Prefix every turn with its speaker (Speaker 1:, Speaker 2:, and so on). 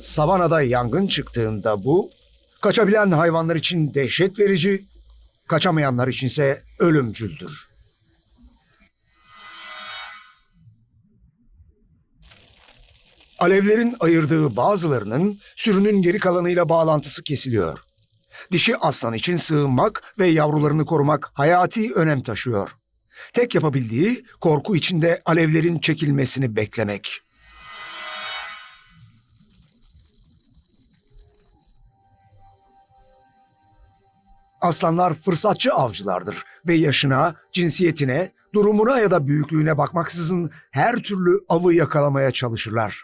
Speaker 1: Savanada yangın çıktığında bu, kaçabilen hayvanlar için dehşet verici, kaçamayanlar içinse ölümcüldür. Alevlerin ayırdığı bazılarının sürünün geri kalanıyla bağlantısı kesiliyor. Dişi aslan için sığınmak ve yavrularını korumak hayati önem taşıyor. Tek yapabildiği korku içinde alevlerin çekilmesini beklemek. Aslanlar fırsatçı avcılardır ve yaşına, cinsiyetine, durumuna ya da büyüklüğüne bakmaksızın her türlü avı yakalamaya çalışırlar.